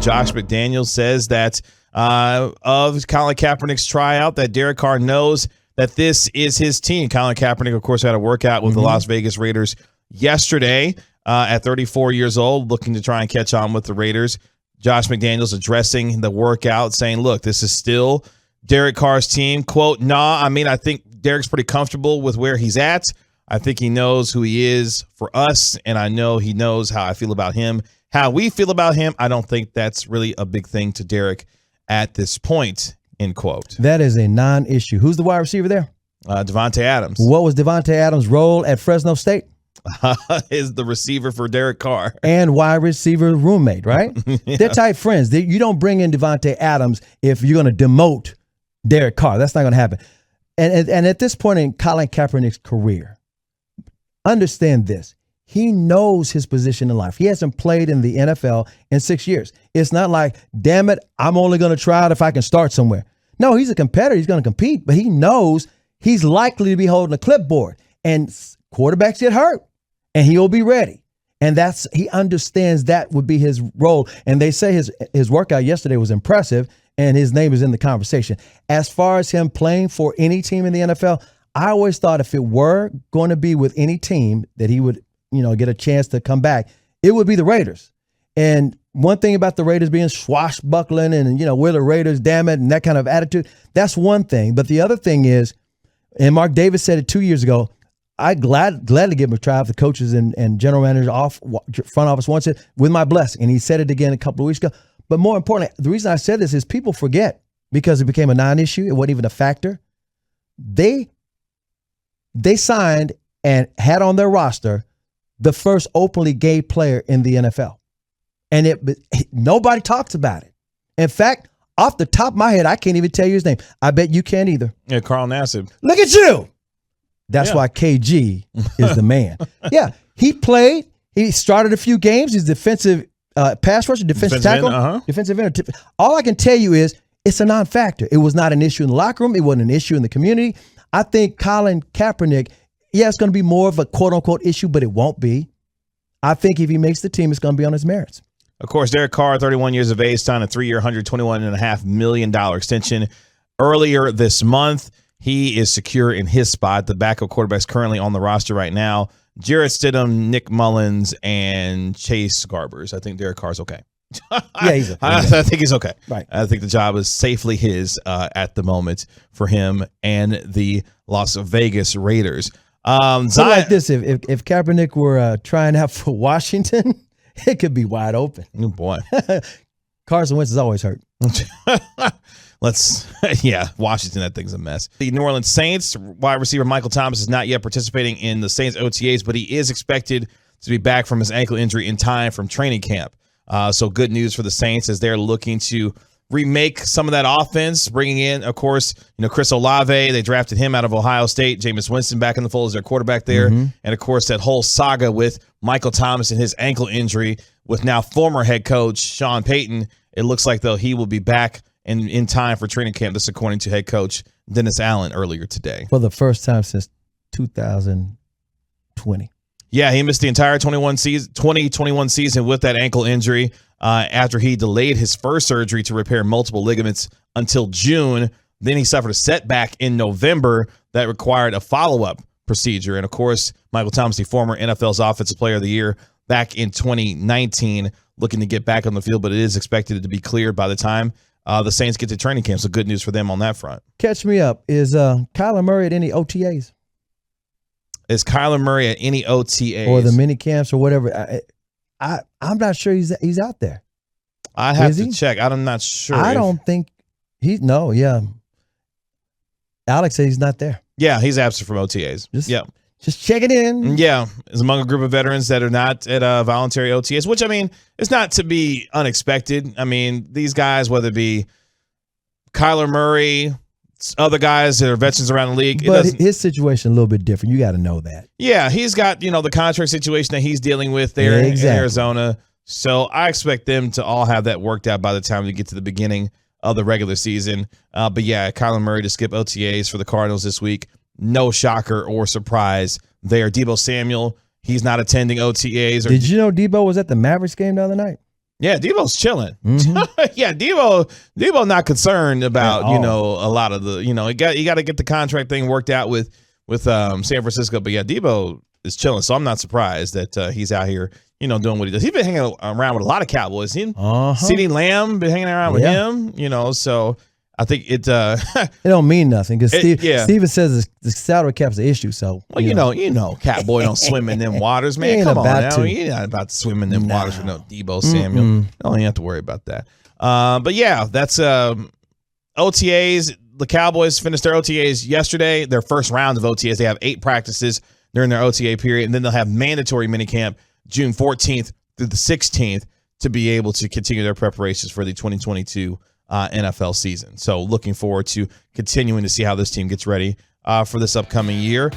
Josh McDaniels says that of Colin Kaepernick's tryout, that Derek Carr knows that this is his team. Colin Kaepernick, of course, had a workout with the Las Vegas Raiders yesterday at 34 years old, looking to try and catch on with the Raiders. Josh McDaniels addressing the workout, saying, look, this is still Derek Carr's team. Quote, I think Derek's pretty comfortable with where he's at. I think he knows who he is for us, and I know he knows how I feel about him, how we feel about him. I don't think that's really a big thing to Derek at this point, end quote. That is a non-issue. Who's the wide receiver there? Davante Adams. What was Davante Adams' role at Fresno State? Is the receiver for Derek Carr. And wide receiver roommate, right? Yeah. They're tight friends. You don't bring in Davante Adams if you're going to demote Derek Carr. That's not going to happen. And at this point in Colin Kaepernick's career, understand this. He knows his position in life. He hasn't played in the NFL in 6 years. It's not like, damn it, I'm only going to try it if I can start somewhere. No, he's a competitor. He's going to compete, but he knows he's likely to be holding a clipboard. And quarterbacks get hurt, and he'll be ready. And he understands that would be his role. And they say his workout yesterday was impressive, and his name is in the conversation. As far as him playing for any team in the NFL, I always thought if it were going to be with any team that he would, get a chance to come back, it would be the Raiders. And one thing about the Raiders being swashbuckling and, we're the Raiders, damn it, and that kind of attitude, that's one thing. But the other thing is, and Mark Davis said it 2 years ago, I gladly give him a try if the coaches and general manager front office wants it with my blessing. And he said it again a couple of weeks ago. But more importantly, the reason I said this is people forget because it became a non-issue. It wasn't even a factor. They signed and had on their roster the first openly gay player in the NFL. And nobody talks about it. In fact, off the top of my head, I can't even tell you his name. I bet you can't either. Yeah, Carl Nassib. Look at you. That's why KG is the man. Yeah, he played. He started a few games. He's defensive pass rusher, defensive tackle, defensive end. All I can tell you is it's a non-factor. It was not an issue in the locker room. It wasn't an issue in the community. I think Colin Kaepernick, it's going to be more of a quote-unquote issue, but it won't be. I think if he makes the team, it's going to be on his merits. Of course, Derek Carr, 31 years of age, signed a 3-year, $121.5 million extension earlier this month. He is secure in his spot. The backup quarterback's currently on the roster right now. Jarrett Stidham, Nick Mullins, and Chase Garbers. I think Derek Carr's okay. Yeah, I think he's okay. Right. I think the job is safely his at the moment for him and the Las Vegas Raiders. So like this, if Kaepernick were trying out for Washington, it could be wide open. Oh, boy. Carson Wentz is always hurt. Washington, that thing's a mess. The New Orleans Saints wide receiver Michael Thomas is not yet participating in the Saints OTAs, but he is expected to be back from his ankle injury in time from training camp. So good news for the Saints as they're looking to remake some of that offense, bringing in, of course, Chris Olave. They drafted him out of Ohio State. Jameis Winston back in the fold as their quarterback there. And, of course, that whole saga with Michael Thomas and his ankle injury with now former head coach Sean Payton. It looks like, though, he will be back in time for training camp. This according to head coach Dennis Allen earlier today. For the first time since 2020. Yeah, he missed the entire 2021 season with that ankle injury after he delayed his first surgery to repair multiple ligaments until June. Then he suffered a setback in November that required a follow-up procedure. And, of course, Michael Thomas, the former NFL's Offensive Player of the Year back in 2019, looking to get back on the field, but it is expected to be cleared by the time the Saints get to training camp. So good news for them on that front. Catch me up. Is Kyler Murray at any OTAs? Is Kyler Murray at any OTAs? Or the mini camps or whatever? I'm not sure he's out there. I'd have to check. I'm not sure. I don't think Alex said he's not there. Yeah, he's absent from OTAs. Just check it in. Yeah, is among a group of veterans that are not at voluntary OTAs, which, I mean, it's not to be unexpected. I mean, these guys, whether it be Kyler Murray, other guys that are veterans around the league. But his situation a little bit different. You got to know that. Yeah, he's got, the contract situation that he's dealing with there in Arizona. So I expect them to all have that worked out by the time we get to the beginning of the regular season. But yeah, Kyler Murray to skip OTAs for the Cardinals this week. No shocker or surprise there. Deebo Samuel, he's not attending OTAs. Did you know Deebo was at the Mavericks game the other night? Yeah, Debo's chilling. Mm-hmm. Yeah, Debo not concerned about, At you know, a lot of the, you know, you got to get the contract thing worked out with San Francisco. But yeah, Debo is chilling. So I'm not surprised that he's out here, you know, doing what he does. He's been hanging around with a lot of Cowboys. CeeDee Lamb been hanging around with him, you know, so I think it it don't mean nothing because Steven says the salary cap's an issue. So you know, Catboy don't swim in them waters, man. Come on now, you're not about to swim in them waters with no Debo Samuel. Don't even have to worry about that. But yeah, that's OTAs. The Cowboys finished their OTAs yesterday. Their first round of OTAs. They have 8 practices during their OTA period, and then they'll have mandatory minicamp June 14th through the 16th to be able to continue their preparations for the 2022 NFL season. So looking forward to continuing to see how this team gets ready for this upcoming year.